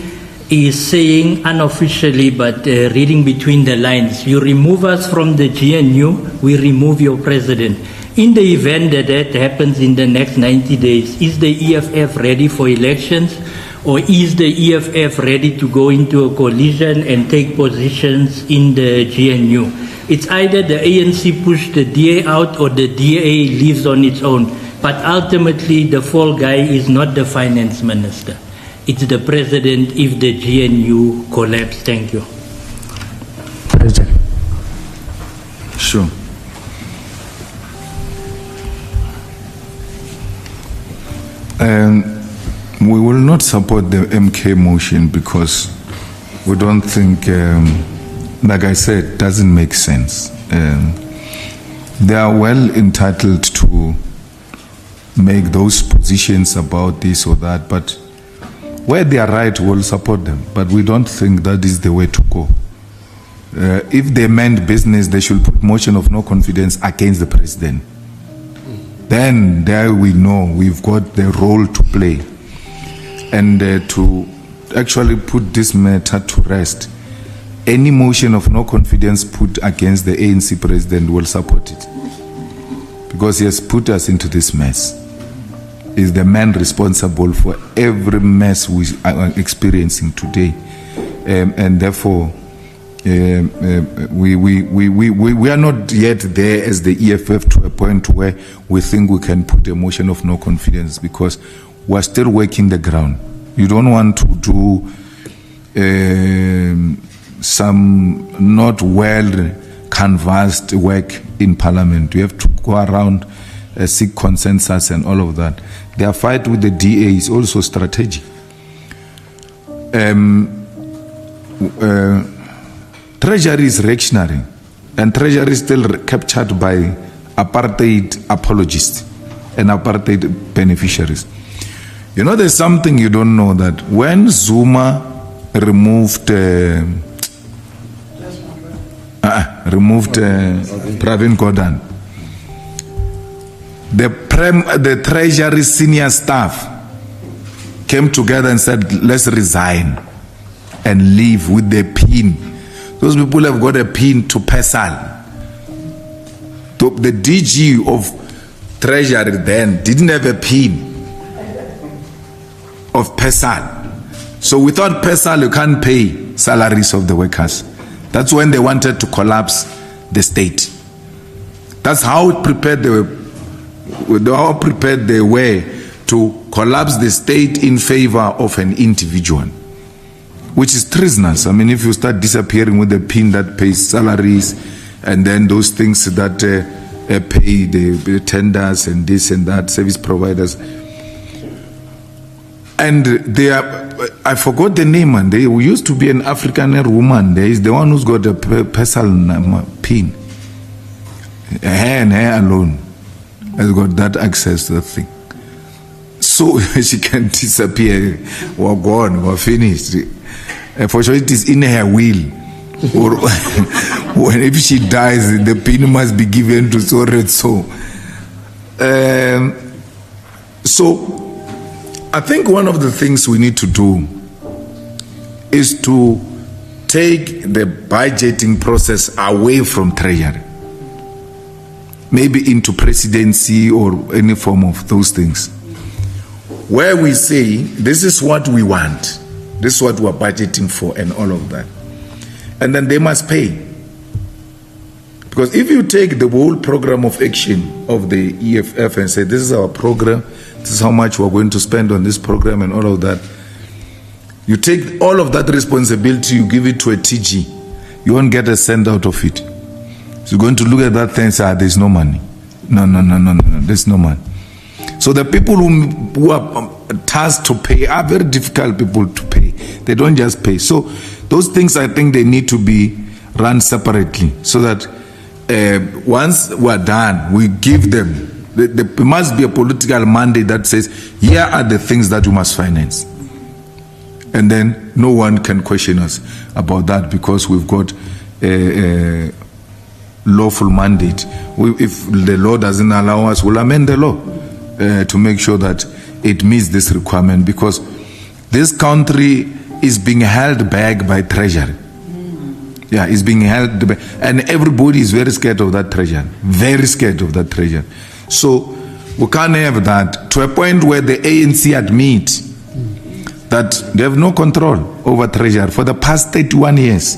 is saying unofficially, but reading between the lines, you remove us from the GNU, we remove your President. In the event that that happens in the next 90 days, is the EFF ready for elections? Or is the EFF ready to go into a coalition and take positions in the GNU? It's either the ANC push the DA out or the DA leaves on its own. But ultimately, the fall guy is not the finance minister. It's the president if the GNU collapses. Thank you. President. Sure. We will not support the MK motion because we don't think, like I said, it doesn't make sense. They are well entitled to make those positions about this or that, but where they are right, we'll support them. But we don't think that is the way to go. If they meant business, they should put motion of no confidence against the president. Then there we know we've got the role to play. And to actually put this matter to rest, any motion of no confidence put against the ANC president will support it. Because he has put us into this mess. He's the man responsible for every mess we are experiencing today. And therefore, we are not yet there as the EFF to a point where we think we can put a motion of no confidence, because we're still working the ground. You don't want to do some not well canvassed work in Parliament. You have to go around, seek consensus and all of that. Their fight with the DA is also strategic. Treasury is reactionary, and Treasury is still captured by apartheid apologists and apartheid beneficiaries. You know, there's something you don't know, that when Zuma removed Pravin Gordhan, the Treasury senior staff came together and said, let's resign and leave with the pin. Those people have got a pin to PESAL. The DG of Treasury then didn't have a pin of PESAL. So without PESAL, you can't pay salaries of the workers. That's when they wanted to collapse the state. That's how prepared they were to collapse the state in favor of an individual, which is treasonous. I mean, if you start disappearing with the pin that pays salaries, and then those things that pay the tenders and this and that, service providers, and they are, I forgot the name, and they used to be an Afrikaner woman. There is the one who's got a PESAL pin. Her alone has got that access to the thing. So she can disappear. We're gone, we're finished. For sure it is in her will. Or when if she dies, the pin must be given to so and so. So I think one of the things we need to do is to take the budgeting process away from Treasury, maybe into presidency or any form of those things, where we say, this is what we want, this is what we're budgeting for, and all of that. And then they must pay. Because if you take the whole program of action of the EFF and say, this is our program, this is how much we're going to spend on this program and all of that, you take all of that responsibility, you give it to a TG, you won't get a cent out of it. So you're going to look at that thing and say, there's no money. No, there's no money. So the people who are tasked to pay are very difficult people to pay. They don't just pay. So those things, I think they need to be run separately, so that once we're done, we give them, there must be a political mandate that says, here are the things that you must finance. And then no one can question us about that, because we've got a lawful mandate. If the law doesn't allow us, we'll amend the law to make sure that it meets this requirement, because this country is being held back by Treasury. Yeah, it's being held back, and everybody is very scared of that Treasury, very scared of that Treasury. So we can't have that to a point where the ANC admit that they have no control over Treasury for the past 31 years.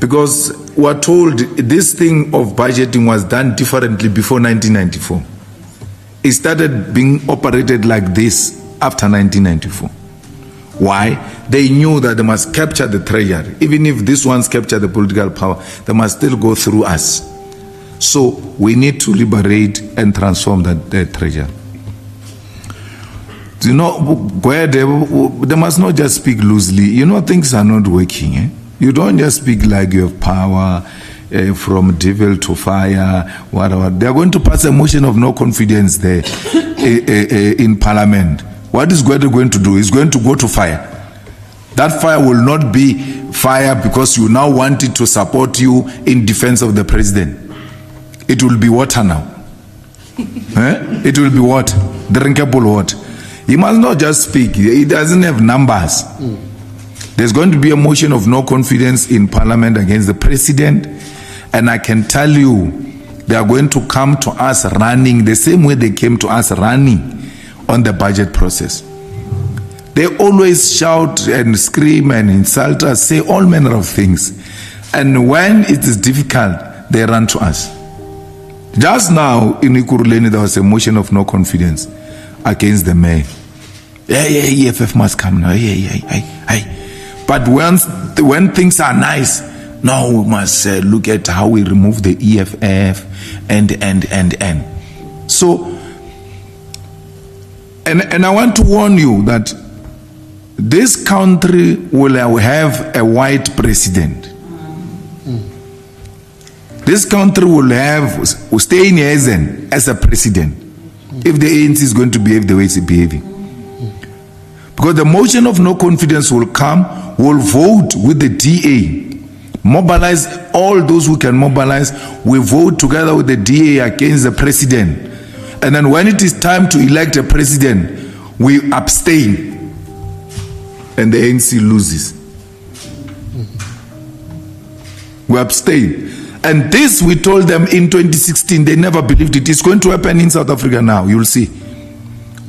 Because we're told this thing of budgeting was done differently before 1994. It started being operated like this after 1994. Why? They knew that they must capture the Treasury. Even if these ones capture the political power, they must still go through us. So we need to liberate and transform that Treasury. You know, where they must not just speak loosely. You know, things are not working. Eh? You don't just speak like you have power from devil to fire, whatever. They are going to pass a motion of no confidence there in Parliament. What is Gwede going to do? He's going to go to fire. That fire will not be fire because you now want it to support you in defense of the president. It will be water now. It will be what? Drinkable water. He must not just speak. He doesn't have numbers. There's going to be a motion of no confidence in Parliament against the president. And I can tell you, they are going to come to us running the same way they came to us running on the budget process. They always shout and scream and insult us, say all manner of things. And when it is difficult, they run to us. Just now in Ikuruleni, there was a motion of no confidence against the mayor. EFF must come now. But when things are nice, now we must look at how we remove the EFF and. So, and I want to warn you that this country will have a white president. This country will stay in Ezen as a president if the ANC is going to behave the way it's behaving. Because the motion of no confidence will come, will vote with the DA, mobilize all those who can mobilize, we vote together with the DA against the president. And then when it is time to elect a president, we abstain. And the ANC loses. We abstain. And this we told them in 2016, they never believed it. It's going to happen in South Africa now, you'll see.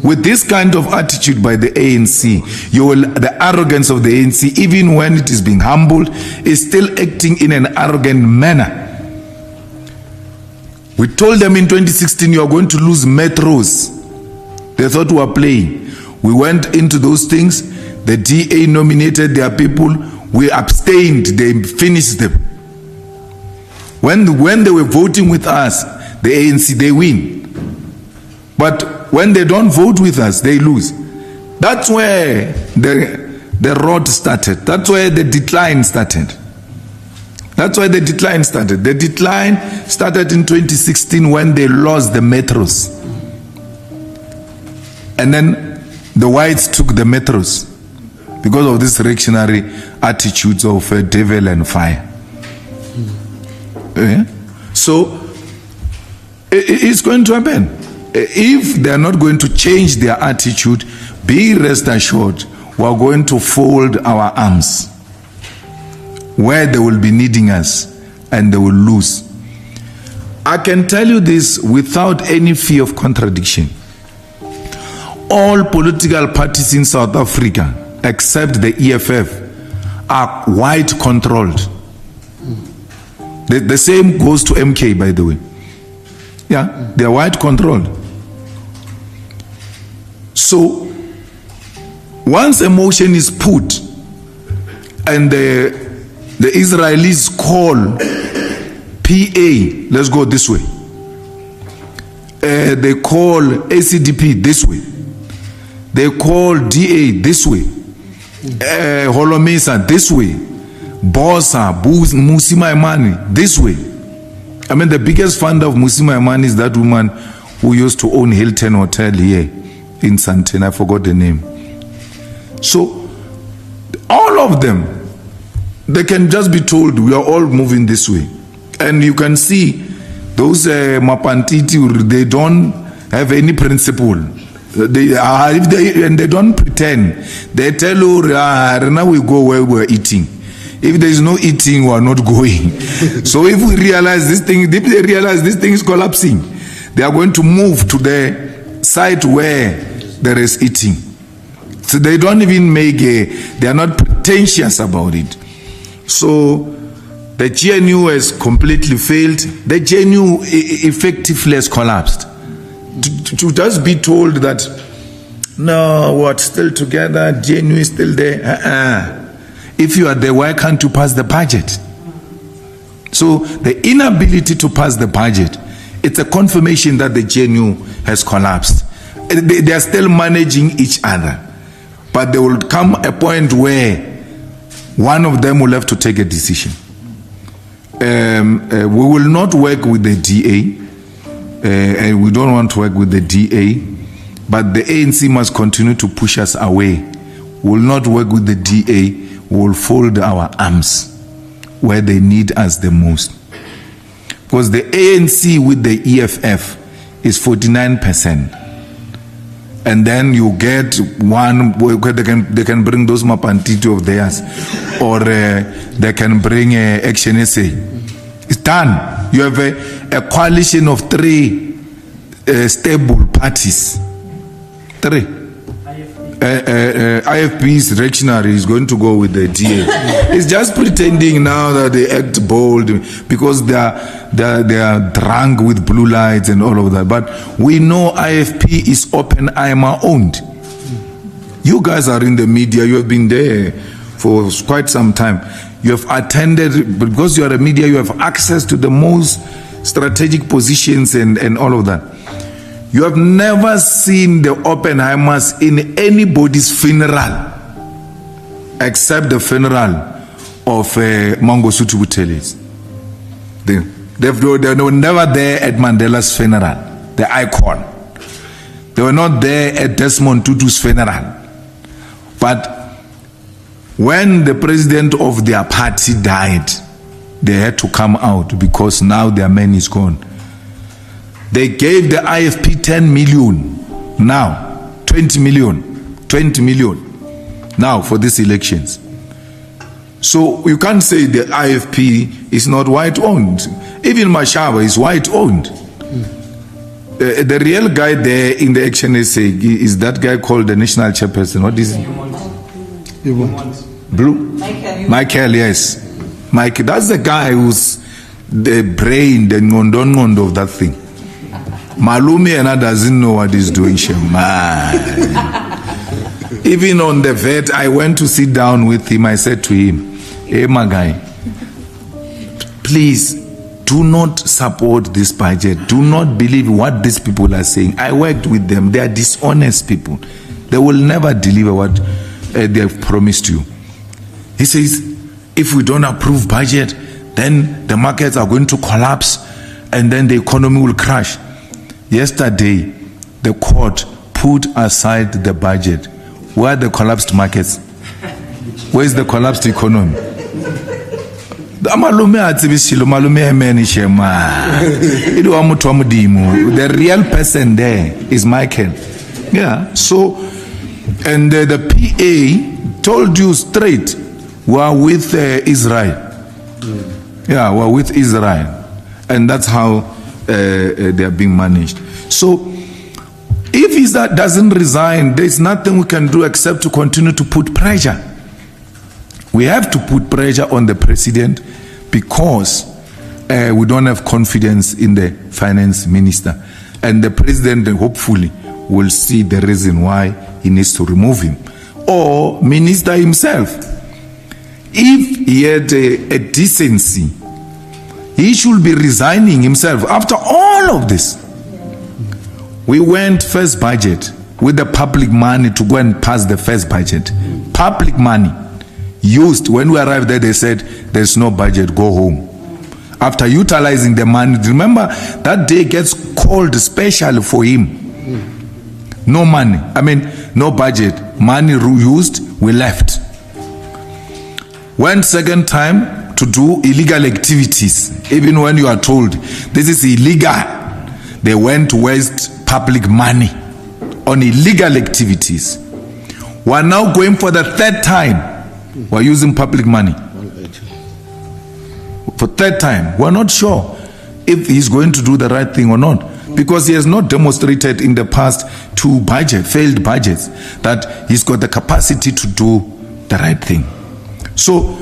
With this kind of attitude by the ANC, the arrogance of the ANC, even when it is being humbled, is still acting in an arrogant manner. We told them in 2016, you are going to lose metros. They thought we were playing. We went into those things. The DA nominated their people. We abstained. They finished them. When they were voting with us, the ANC, they win. But when they don't vote with us, they lose. That's where the road started. That's where the decline started. That's why the decline started. The decline started in 2016 when they lost the metros. And then the whites took the metros because of this reactionary attitudes of devil and fire. So it's going to happen. If they are not going to change their attitude, be rest assured we are going to fold our arms where they will be needing us and they will lose. I can tell you this without any fear of contradiction. All political parties in South Africa except the EFF are white controlled. The same goes to MK, by the way. Yeah, they are white controlled. So once a motion is put and the Israelis call PA, let's go this way. They call ACDP this way. They call DA this way. Holomesa this way. Bossa, Musima Imani this way. I mean, the biggest founder of Musima Imani is that woman who used to own Hilton Hotel here in Santana. I forgot the name. So all of them, they can just be told we are all moving this way. And you can see those Mapantiti, they don't have any principle. And they don't pretend. They tell you, now we go where we're eating. If there is no eating, we are not going. So if we realize this thing, if they realize this thing is collapsing, they are going to move to the site where there is eating. So they don't even make they are not pretentious about it. So the GNU has completely failed. The GNU effectively has collapsed. To just be told that, no, we're still together, GNU is still there. If you are there, why can't you pass the budget? So the inability to pass the budget, it's a confirmation that the GNU has collapsed. They are still managing each other. But there will come a point where one of them will have to take a decision. We will not work with the DA, and we don't want to work with the DA, but the ANC must continue to push us away. We will not work with the DA, we will fold our arms where they need us the most. Because the ANC with the EFF is 49%. And then you get one, they can bring those Mapantito of theirs, or they can bring Action SA. It's done. You have a coalition of 3 stable parties. 3. IFP's reactionary is going to go with the DA. It's just pretending now that they act bold because they are drunk with blue lights and all of that. But we know IFP is Oppenheimer owned. You guys are in the media. You have been there for quite some time. You have attended, because you are a media, you have access to the most strategic positions and all of that. You have never seen the Oppenheimers in anybody's funeral except the funeral of Mangosuthu Buthelezi. They were never there at Mandela's funeral, the icon. They were not there at Desmond Tutu's funeral. But when the president of their party died, they had to come out because now their man is gone. They gave the IFP 10 million, now 20 million now for these elections. So you can't say the IFP is not white owned. Even Mashaba is white owned. The real guy there in the Action SA is that guy called the national chairperson. What is it? Blue? Michael, yes. Michael, that's the guy who's the brain, the ngondo of that thing. Malumi and doesn't know what he's doing, Even on the vet, I went to sit down with him. I said to him, hey, my guy, please do not support this budget. Do not believe what these people are saying. I worked with them. They are dishonest people. They will never deliver what they have promised you. He says, if we don't approve budget, then the markets are going to collapse and then the economy will crash. Yesterday, the court put aside the budget. Where are the collapsed markets? Where is the collapsed economy? The real person there is Michael. Yeah, so, and the PA told you straight, we are with Israel. Yeah, we are with Israel. And that's how they are being managed. So, if Israel doesn't resign, there's nothing we can do except to continue to put pressure. We have to put pressure on the president because we don't have confidence in the finance minister. And the president hopefully will see the reason why he needs to remove him. Or minister himself. If he had a decency, he should be resigning himself after all of this. We went first budget with the public money to go and pass the first budget. Public money used. When we arrived there, they said, there's no budget, go home. After utilizing the money, remember that day gets called special for him. No money, no budget. Money used, we left. Went second time to do illegal activities. Even when you are told this is illegal, they went to waste public money on illegal activities. We are now going for the third time. We are using public money. For third time, we are not sure if he's going to do the right thing or not, because he has not demonstrated in the past 2 failed budgets, that he's got the capacity to do the right thing. So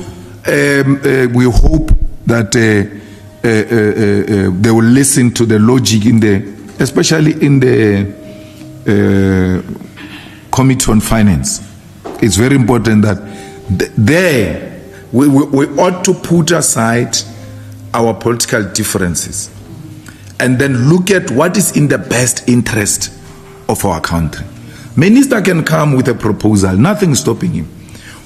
we hope that they will listen to the logic especially in the Committee on Finance. It's very important that we ought to put aside our political differences and then look at what is in the best interest of our country. Minister can come with a proposal, nothing stopping him.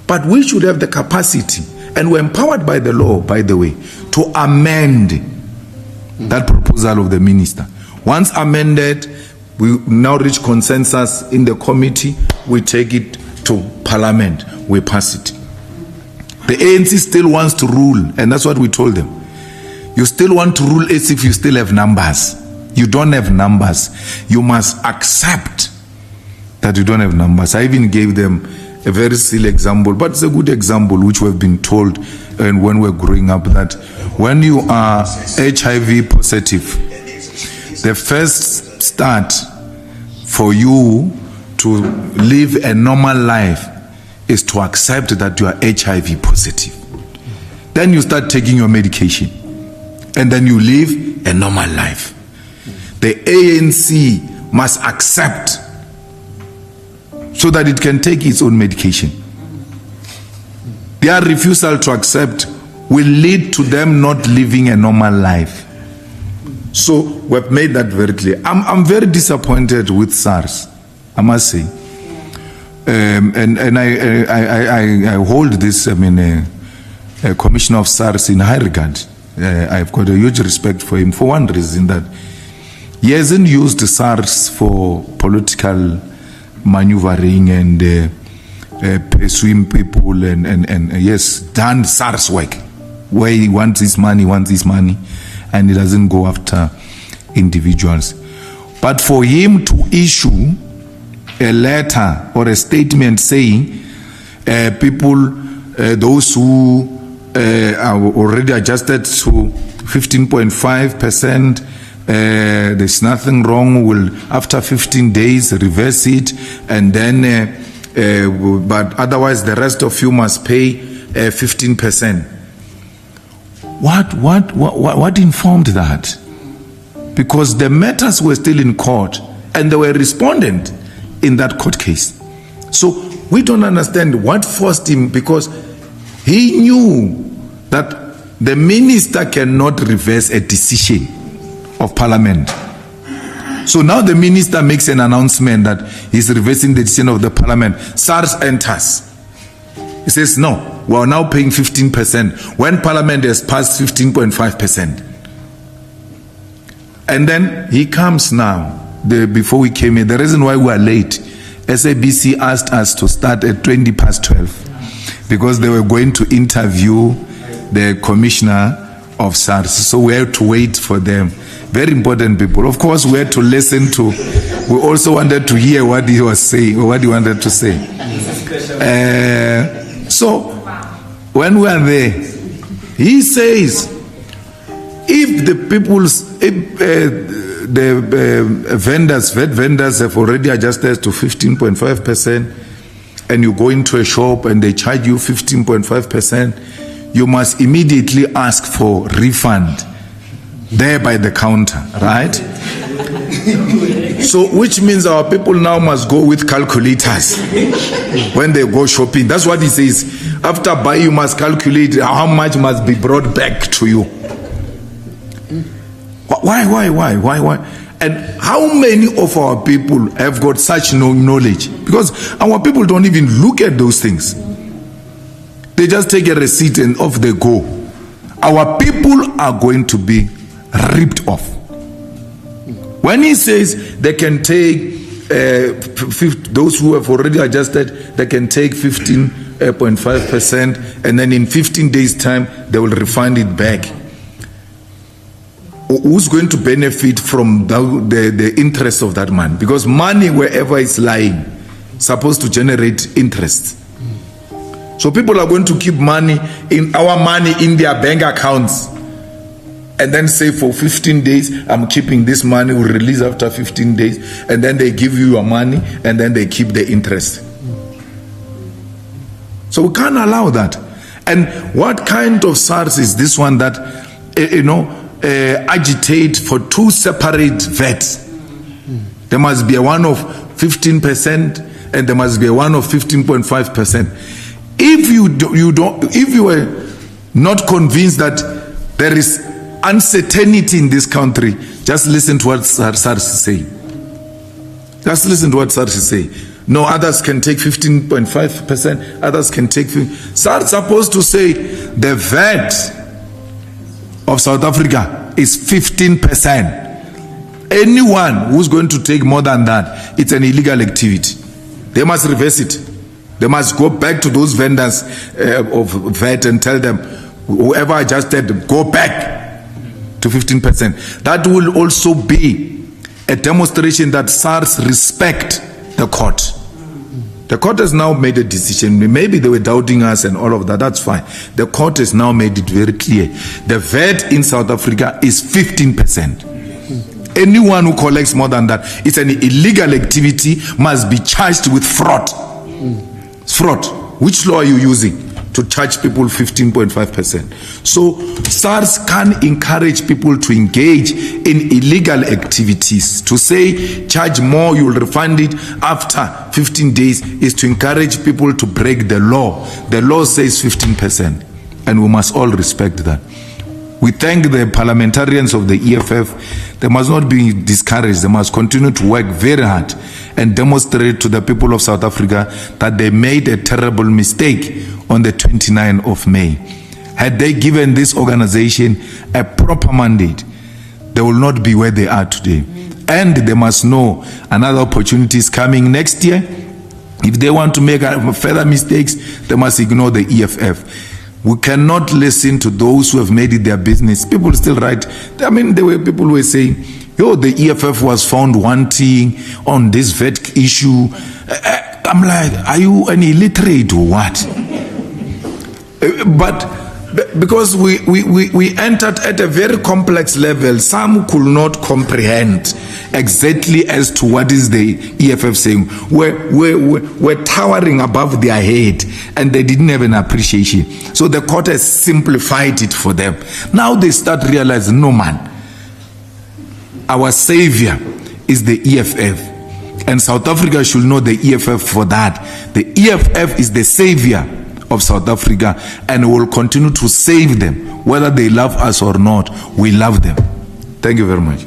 But we should have the capacity, and we're empowered by the law, by the way, to amend that proposal of the minister. Once amended, we now reach consensus in the committee, we take it to parliament, we pass it. The ANC still wants to rule, and that's what we told them. You still want to rule as if you still have numbers. You don't have numbers. You must accept that you don't have numbers. I even gave them a very silly example, but it's a good example which we've been told and when we're growing up, that when you are HIV positive, the first start for you to live a normal life is to accept that you are HIV positive. Then you start taking your medication, and then you live a normal life. The ANC must accept so that it can take its own medication. Their refusal to accept will lead to them not living a normal life. So we've made that very clear. I'm very disappointed with SARS, I must say. And I hold this, a commissioner of SARS in high regard. I've got a huge respect for him for one reason, that he hasn't used SARS for political maneuvering and pursuing people and yes, done SARS work where he wants his money, and he doesn't go after individuals. But for him to issue a letter or a statement saying people, those who are already adjusted to 15.5%, there's nothing wrong, will after 15 days reverse it, and then but otherwise the rest of you must pay 15%. What informed that? Because the matters were still in court and they were respondent in that court case. So we don't understand what forced him, because he knew that the minister cannot reverse a decision of parliament. So now the minister makes an announcement that he's reversing the decision of the parliament. SARS enters. He says, no, we are now paying 15% when parliament has passed 15.5%. And then he comes now. Before we came here, the reason why we are late, SABC asked us to start at 12:20 because they were going to interview the commissioner of SARS. So we had to wait for them. Very important people. Of course, we had to listen to, we also wanted to hear what he was saying, or what he wanted to say. So when we are there, he says, if the people's, vet vendors have already adjusted to 15.5%, and you go into a shop and they charge you 15.5%, you must immediately ask for refund there by the counter, right? So which means our people now must go with calculators when they go shopping. That's what he says. After buying, you must calculate how much must be brought back to you. Why? And how many of our people have got such knowledge? Because our people don't even look at those things. They just take a receipt and off they go. Our people are going to be ripped off. When he says they can take those who have already adjusted, they can take 15.5%, and then in 15 days time they will refund it back. Who's going to benefit from the interest of that man? Because money, wherever it's lying, supposed to generate interest. So people are going to keep our money in their bank accounts, and then say for 15 days, I'm keeping this money, we'll release after 15 days, and then they give you your money, and then they keep the interest. So we can't allow that. And what kind of SARS is this one that, agitate for two separate vets? There must be a one of 15%, and there must be a one of 15.5%. If you were not convinced that there is uncertainty in this country, just listen to what SARS is saying. Just listen to what SARS is saying. No, others can take 15.5%, others can take... SARS is supposed to say the VAT of South Africa is 15%. Anyone who's going to take more than that, it's an illegal activity. They must reverse it. They must go back to those vendors of VAT and tell them, whoever adjusted, go back to 15%. That will also be a demonstration that SARS respect the court. The court has now made a decision. Maybe they were doubting us and all of that. That's fine. The court has now made it very clear. The VAT in South Africa is 15%. Anyone who collects more than that, it's an illegal activity, must be charged with fraud. Fraud. Which law are you using to charge people 15.5%? So SARS can encourage people to engage in illegal activities. To say charge more, you will refund it after 15 days is to encourage people to break the law. The law says 15%, and we must all respect that. We thank the parliamentarians of the EFF. They must not be discouraged. They must continue to work very hard and demonstrate to the people of South Africa that they made a terrible mistake on the 29th of May. Had they given this organization a proper mandate, they will not be where they are today. And they must know another opportunity is coming next year. If they want to make further mistakes, they must ignore the EFF. We cannot listen to those who have made it their business. People still write. I mean, there were people who were saying, yo, the EFF was found wanting on this VAT issue. I'm like, are you an illiterate or what? But because we entered at a very complex level, some could not comprehend exactly as to what is the EFF saying. We're towering above their head, and they didn't have an appreciation. So the court has simplified it for them. Now they start realizing, no man, our savior is the EFF, and South Africa should know the EFF for that. The EFF is the savior of South Africa, and will continue to save them. Whether they love us or not, we love them. Thank you very much.